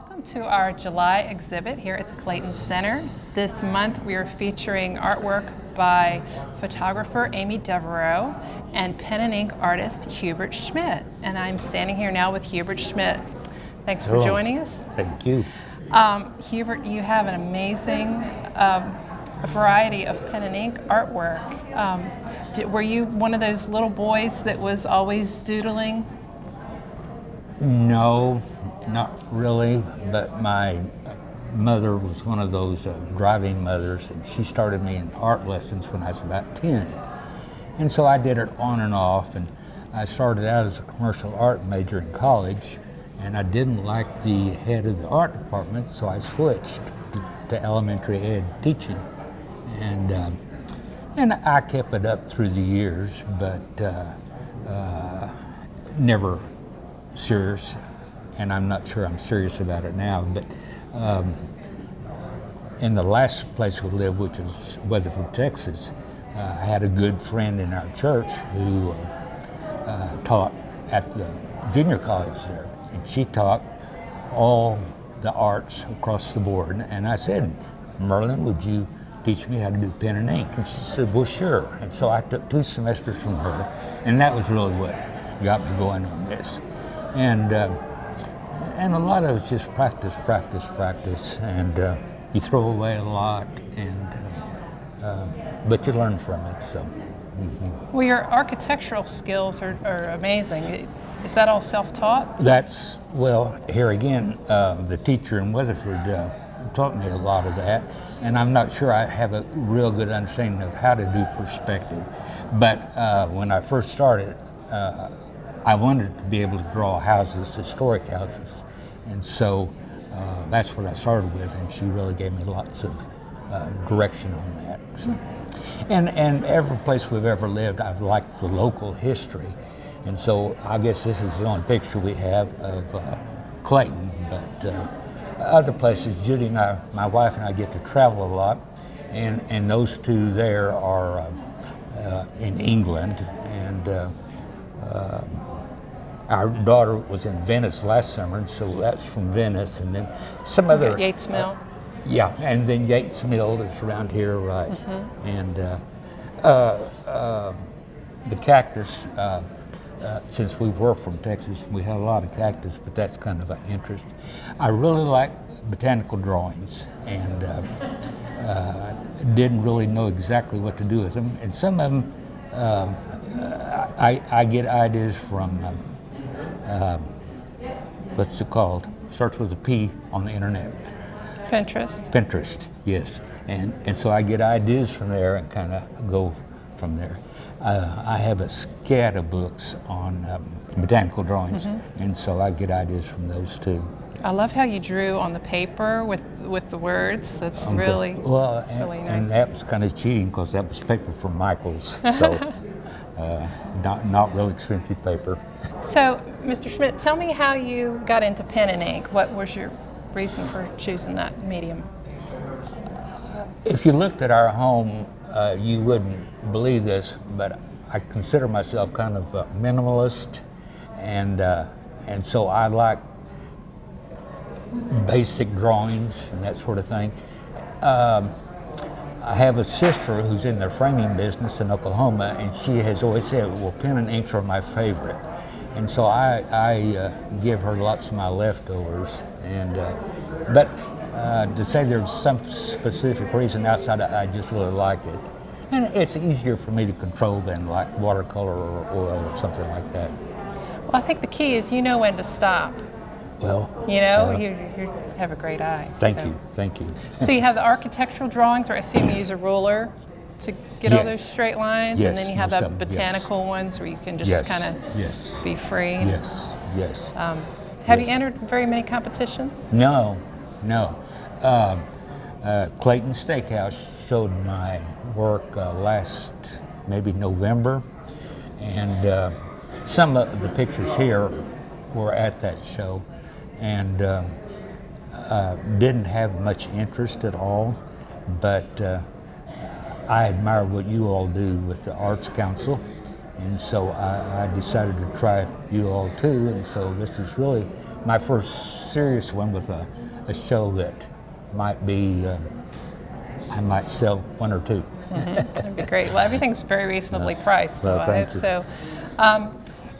Welcome to our July exhibit here at the Clayton Center. This month we are featuring artwork by photographer Amy Devereaux and pen and ink artist Qbert Schmidt. And I'm standing here now with Hubert Schmidt. Thanks for joining us. Thank you. Hubert, you have an amazing variety of pen and ink artwork. Were you one of those little boys that was always doodling? No, not really, but my mother was one of those driving mothers, and she started me in art lessons when I was about 10. And so I did it on and off, and I started out as a commercial art major in college, and I didn't like the head of the art department, so I switched to elementary ed teaching. And I kept it up through the years, but never serious, and I'm not sure I'm serious about it now, but in the last place we lived, which was Weatherford, Texas, I had a good friend in our church who taught at the junior college there, and she taught all the arts across the board, and I said, Merlin, would you teach me how to do pen and ink? And she said, well, sure. And so I took 2 semesters from her, and that was really what got me going on this. And a lot of it's just practice, and you throw away a lot, but you learn from it. So. Mm-hmm. Well, your architectural skills are amazing. Is that all self-taught? That's, well, here again, the teacher in Weatherford taught me a lot of that, and I'm not sure I have a real good understanding of how to do perspective. But when I first started, I wanted to be able to draw houses, historic houses, and so that's what I started with, and she really gave me lots of direction on that. So. And every place we've ever lived, I've liked the local history, and so I guess this is the only picture we have of Clayton, but other places, Judy and I, my wife and I, get to travel a lot, and those two there are in England, and our daughter was in Venice last summer, and so that's from Venice, and then some other... Yates Mill. Yeah, and then Yates Mill is around here, right. Mm-hmm. And the cactus, since we were from Texas, we had a lot of cactus, but that's kind of an interest. I really like botanical drawings, and didn't really know exactly what to do with them, and some of them, I get ideas from what's it called? Starts with a P on the internet. Pinterest, yes. And so I get ideas from there and kind of go from there. I have a scat of books on botanical drawings, mm-hmm. and so I get ideas from those too. I love how you drew on the paper with the words. That's really nice. And that was kind of cheating because that was paper from Michael's, so not real expensive paper. So, Mr. Schmidt, tell me how you got into pen and ink. What was your reason for choosing that medium? If you looked at our home, you wouldn't believe this, but I consider myself kind of a minimalist, and so I like basic drawings and that sort of thing. I have a sister who's in the framing business in Oklahoma, and she has always said, well, pen and inks are my favorite. And so I give her lots of my leftovers. But to say there's some specific reason outside, I just really like it. And it's easier for me to control than like watercolor or oil or something like that. Well, I think the key is you know when to stop. Well, you know, you have a great eye. Thank you. So you have the architectural drawings, or I assume you use a ruler to get all those straight lines, and then you have the botanical ones where you can just kind of be free. Yes. Have you entered very many competitions? No. Clayton Steakhouse showed my work last maybe November, and some of the pictures here were at that show, and didn't have much interest at all, but I admire what you all do with the Arts Council, and so I decided to try you all too, and so this is really my first serious one with a show that might be, I might sell one or two. That'd be great. Well, everything's very reasonably priced, so well, I thank hope you. so.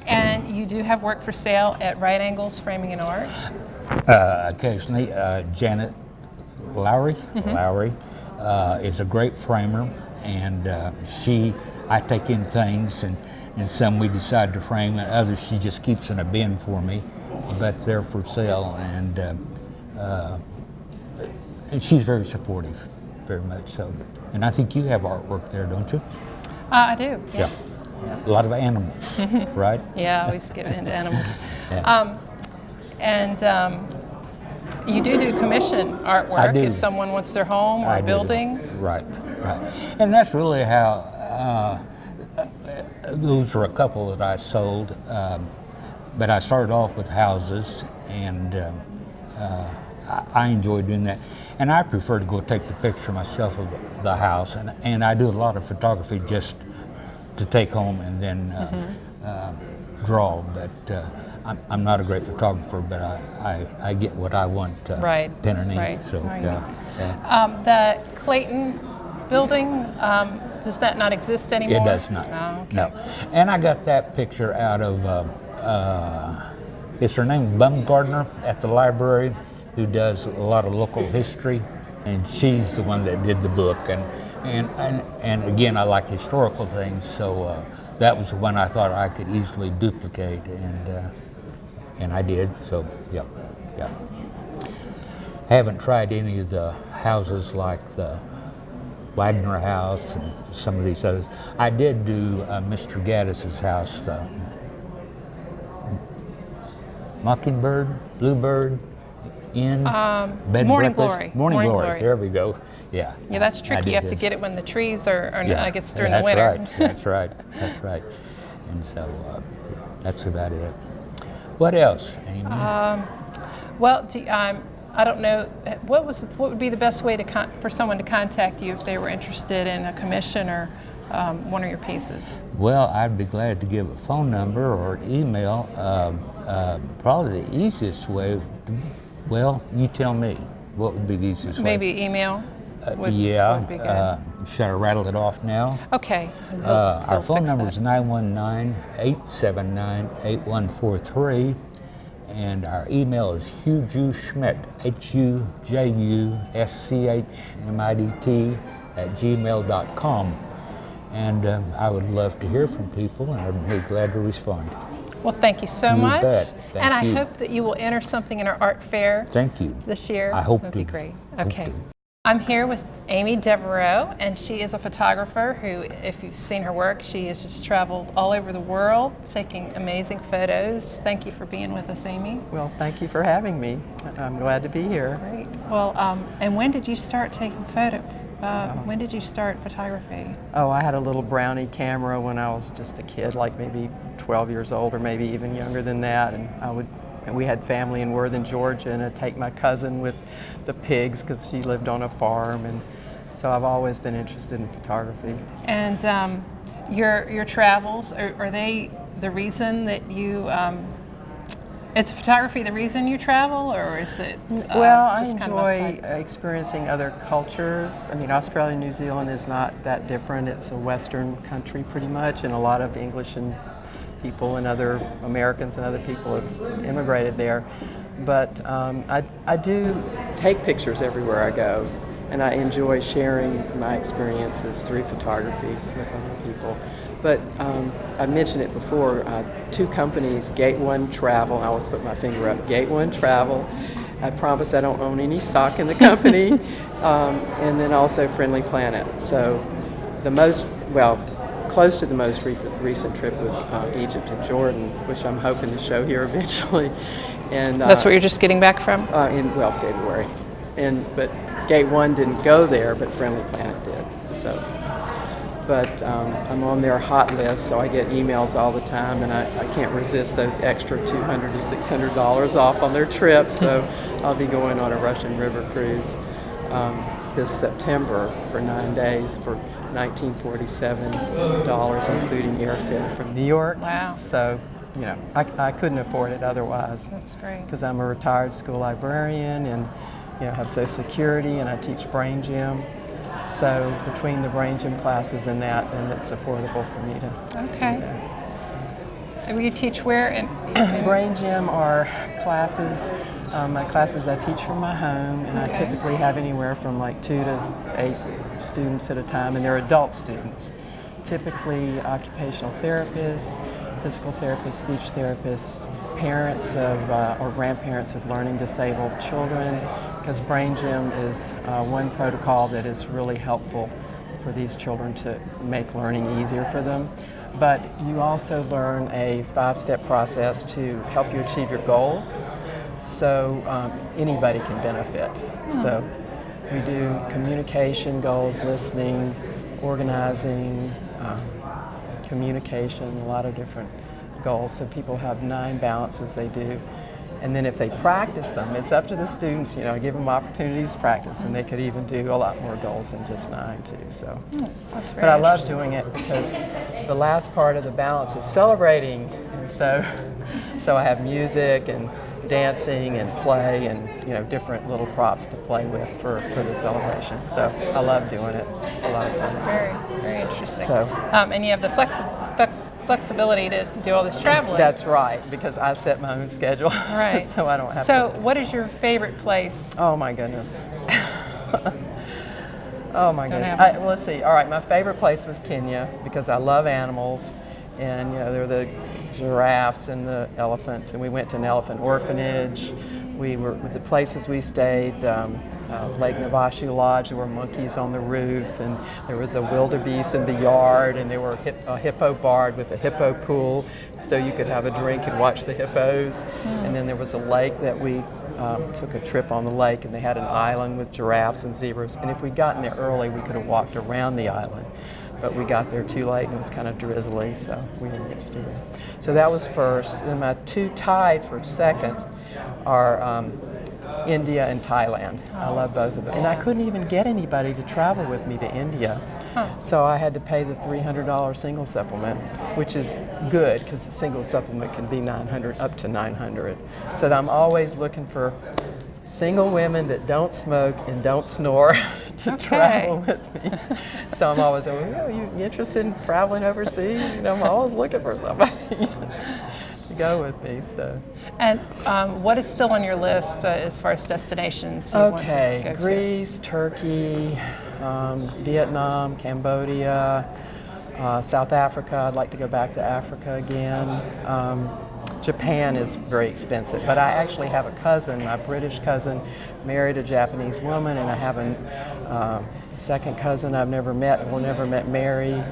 And you do have work for sale at Right Angles Framing and Art? Occasionally, Janet Lowry is a great framer, and I take in things, and some we decide to frame, and others she just keeps in a bin for me, but they're for sale, and she's very supportive, very much so. And I think you have artwork there, don't you? I do, yeah. A lot of animals, right? Yeah, I always get into animals. Yeah. You do commission artwork I do. if someone wants their home or I a do. building. Right. And that's really how, those are a couple that I sold, but I started off with houses, and I enjoy doing that. And I prefer to go take the picture myself of the house, and I do a lot of photography just to take home and then draw, but I'm not a great photographer, but I get what I want, Right. pen and ink. Right. So, Right. yeah. The Clayton building, does that not exist anymore? It does not. Oh, okay. No. And I got that picture out of, is her name Bumgardner at the library, who does a lot of local history, and she's the one that did the book. And again, I like historical things, so that was the one I thought I could easily duplicate, and I did. So yeah. I haven't tried any of the houses like the Wagner House and some of these others. I did do Mr. Gaddis's house, Mockingbird, Bluebird Inn, Bed and Morning Breakfast. Glory. Morning Morning Glory. Glory. There we go. Yeah. Yeah, that's I tricky. did You have to this. get it when the trees are I guess during that's the winter. Right. That's right. That's right. And so that's about it. What else, Amy? Well, I don't know, what would be the best way for someone to contact you if they were interested in a commission or one of your pieces? Well, I'd be glad to give a phone number or email. Probably the easiest way, well, you tell me. What would be the easiest way? Maybe email? would be good. Should I rattle it off now? Okay. Our phone number is 919-879-8143, and our email is Schmidt, HUJUSCHMIDT @gmail.com. And I would love to hear from people, and I'd be glad to respond. Well, thank you so You much. bet. Thank and I you. hope that you will enter something in our art fair Thank you. this year. I hope That'd to. be great. Hope Okay. to. I'm here with Amy Devereaux, and she is a photographer who, if you've seen her work, she has just traveled all over the world taking amazing photos. Thank you for being with us, Amy. Well, thank you for having me. I'm glad to be here. Great. Well, and when did you start taking photos? When did you start photography? Oh, I had a little Brownie camera when I was just a kid, like maybe 12 years old or maybe even younger than that. And we had family in Worthing, Georgia, and I'd take my cousin with the pigs because she lived on a farm. And so I've always been interested in photography. And your travels, are they the reason that you, is photography the reason you travel, or is it Well, I just kind of a enjoy side- experiencing other cultures. I mean, Australia and New Zealand is not that different. It's a Western country pretty much, and a lot of English and people and other Americans and other people have immigrated there. But I do take pictures everywhere I go, and I enjoy sharing my experiences through photography with other people. But I mentioned it before, two companies, Gate One Travel, I always put my finger up, Gate One Travel. I promise I don't own any stock in the company. And then also Friendly Planet. So the most, well, close to the most recent trip was Egypt and Jordan, which I'm hoping to show here eventually. And That's what you're just getting back from? in February. But Gate One didn't go there, but Friendly Planet did. So, but I'm on their hot list, so I get emails all the time, and I can't resist those extra $200 to $600 off on their trip. So I'll be going on a Russian River cruise this September for 9 days for $1947, including airfare from New York. Wow. So I couldn't afford it otherwise. That's great. Because I'm a retired school librarian and have Social Security, and I teach brain gym. So between the brain gym classes and that, then it's affordable for me to. Okay. And you teach where? Brain gym are classes. My classes I teach from my home, and I typically have anywhere from like 2 to 8 students at a time, and they're adult students. Typically occupational therapists, physical therapists, speech therapists, parents of or grandparents of learning disabled children, because brain gym is one protocol that is really helpful for these children to make learning easier for them. But you also learn a 5-step process to help you achieve your goals, so anybody can benefit. So we do communication goals, listening, organizing, communication, a lot of different goals. So people have 9 balances they do. And then if they practice them, it's up to the students, give them opportunities to practice, and they could even do a lot more goals than just 9 too. So, Sounds very but I love interesting. doing it because the last part of the balance is celebrating. And so I have music and dancing and play and different little props to play with for the celebration. So I love doing it. It's a lot of fun. Very, very interesting. So and you have the flexibility to do all this traveling. that's right, because I set my own schedule. Right. So I don't have So to. what is your favorite place? Oh my goodness. Oh my goodness. have Well, let's see. All right, my favorite place was Kenya because I love animals, and there were the giraffes and the elephants, and we went to an elephant orphanage. We were with the places we stayed. Lake Navashu Lodge, there were monkeys on the roof, and there was a wildebeest in the yard, and there were a hippo barred with a hippo pool, so you could have a drink and watch the hippos. And then there was a lake that we took a trip on the lake, and they had an island with giraffes and zebras. And if we'd gotten there early, we could have walked around the island. But we got there too late, and it was kind of drizzly, so we didn't get to do that. So that was first. Then my 2 tied for seconds are India and Thailand. I love both of them. And I couldn't even get anybody to travel with me to India. So I had to pay the $300 single supplement, which is good because the single supplement can be $900 up to $900. So I'm always looking for single women that don't smoke and don't snore to travel with me. So I'm always like, are you interested in traveling overseas? I'm always looking for somebody to go with me. So. And what is still on your list as far as destinations you want to go to? Greece, Turkey, Vietnam, Cambodia, South Africa. I'd like to go back to Africa again. Japan is very expensive, but I actually have a cousin, my British cousin, married a Japanese woman, and I have a second cousin I've never met and will never Mary.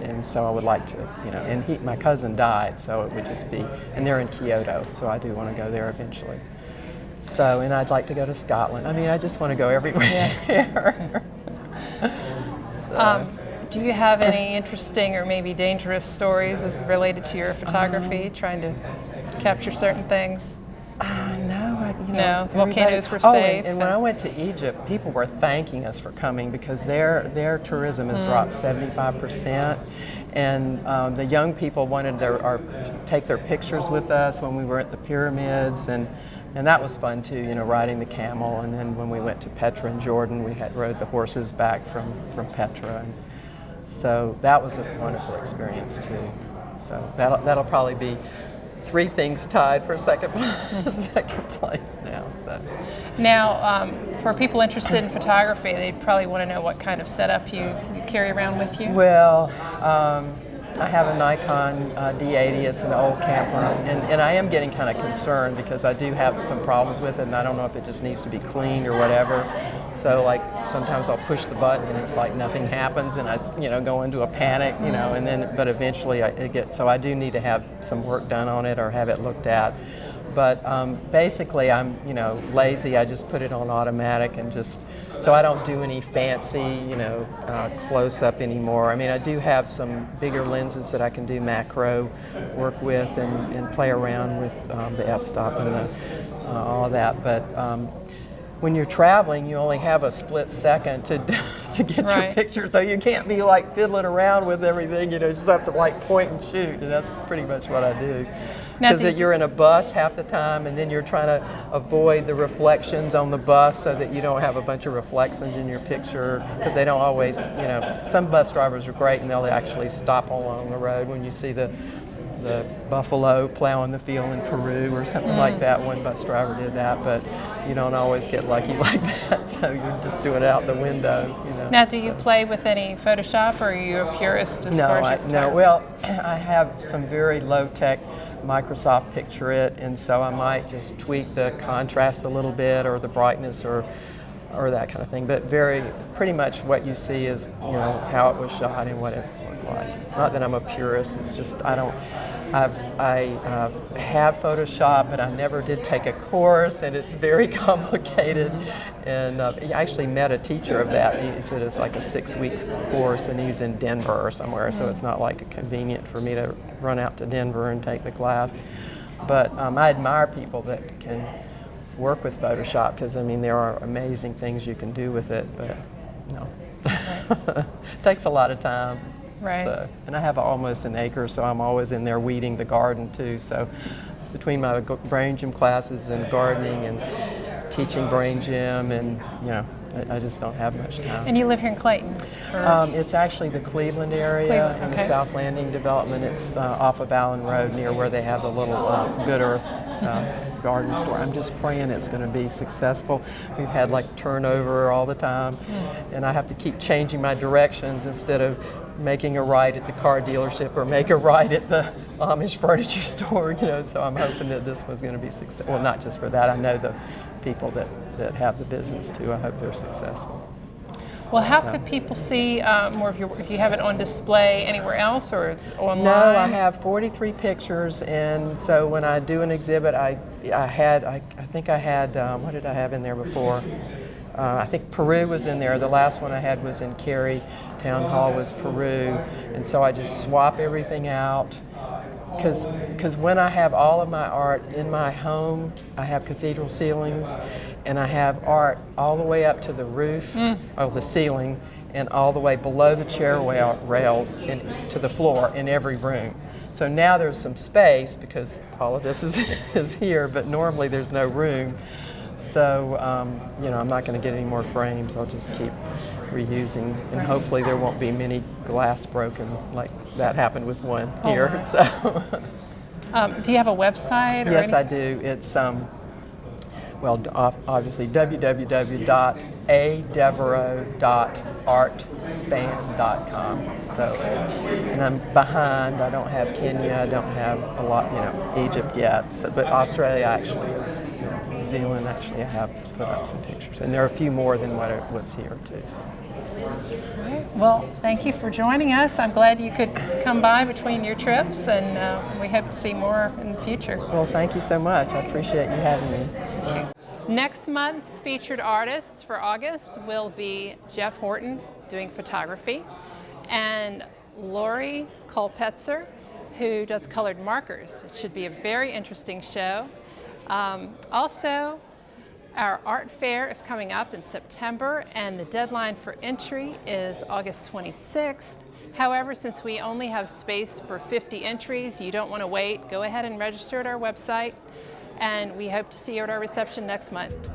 And so I would like to, and my cousin died, so it would just be, and they're in Kyoto, so I do want to go there eventually. So, and I'd like to go to Scotland. I mean, I just want to go everywhere. Do you have any interesting or maybe dangerous stories as related to your photography, trying to capture certain things? No, volcanoes were safe. And when I went to Egypt, people were thanking us for coming because their tourism has dropped 75%. And the young people wanted take their pictures with us when we were at the pyramids, and that was fun too, riding the camel. And then when we went to Petra in Jordan, we rode the horses back from Petra. And so that was a wonderful experience too. So that'll probably be 3 things tied for second place now. So. Now, for people interested in photography, they probably want to know what kind of setup you carry around with you. Well, I have a Nikon D80. It's an old camera, and I am getting kind of concerned because I do have some problems with it, and I don't know if it just needs to be cleaned or whatever. So, like, sometimes I'll push the button and it's like nothing happens, and I, go into a panic, and then, but eventually so I do need to have some work done on it or have it looked at. But basically, I'm, lazy. I just put it on automatic and so I don't do any fancy, close-up anymore. I mean, I do have some bigger lenses that I can do macro work with and play around with the f-stop and all of that. But when you're traveling, you only have a split second to get your Right. picture, so you can't be like fiddling around with everything. You know, you just have to like point and shoot, and that's pretty much what I do. Now, Because you're in a bus half the time, and then you're trying to avoid the reflections on the bus so that you don't have a bunch of reflections in your picture. Because they don't always, you know, some bus drivers are great, and they'll actually stop along the road when you see the buffalo plowing the field in Peru or something like that. One bus driver did that, but you don't always get lucky like that, so you're just doing it out the window. You know. Now, do you play with any Photoshop, or are you a purist as far as your photography? Well, I have some very low-tech Microsoft Picture It, and so I might just tweak the contrast a little bit, or the brightness, or that kind of thing. But pretty much what you see is, you know, how it was shot and what it looked like. It's not that I'm a purist. It's just I have Photoshop, but I never did take a course, and it's very complicated. And I actually met a teacher of that. He said it's like a 6 weeks course, and he's in Denver or somewhere, so it's not like convenient for me to run out to Denver and take the class. But I admire people that can work with Photoshop, because I mean there are amazing things you can do with it, but no, it takes a lot of time. Right. So, and I have almost an acre, so I'm always in there weeding the garden too. So between my brain gym classes and gardening and teaching brain gym, and you know, I just don't have much time. And you live here in Clayton? It's actually the Cleveland area, in the South Landing development. It's off of Allen Road, near where they have the little Good Earth garden store. I'm just praying it's going to be successful. We've had like turnover all the time, and I have to keep changing my directions instead of making a right at the car dealership or make a right at the Amish furniture store. You know, so I'm hoping that this one's going to be successful. Well, not just for that. I know the people that have the business too. I hope they're successful. Well, how could people see more of your work? Do you have it on display anywhere else or online? No, I have 43 pictures, and so when I do an exhibit, I think I had what did I have in there before? I think Peru was in there. The last one I had was in Cary. Town Hall was Peru, and so I just swap everything out. Because when I have all of my art in my home, I have cathedral ceilings, and I have art all the way up to the roof, or the ceiling, and all the way below the chair rails and to the floor in every room. So now there's some space because all of this is here, but normally there's no room. So you know, I'm not going to get any more frames. I'll just keep reusing, and hopefully there won't be many glass broken like that happened with one here. Wow. So. Do you have a website? Or Yes, I do. It's well, obviously www.adevereaux.artspan.com. So, and I'm behind. I don't have Kenya. I don't have a lot, you know, Egypt yet. So, but Australia actually is. New Zealand actually, I have put up some pictures, and there are a few more than what's here too. So. Well, thank you for joining us. I'm glad you could come by between your trips, and we hope to see more in the future. Well, thank you so much. I appreciate you having me. Next month's featured artists for August will be Jeff Horton doing photography, and Lori Kolpetzer, who does colored markers. It should be a very interesting show. Also, our art fair is coming up in September, and the deadline for entry is August 26th. However, since we only have space for 50 entries, you don't want to wait. Go ahead and register at our website, and we hope to see you at our reception next month.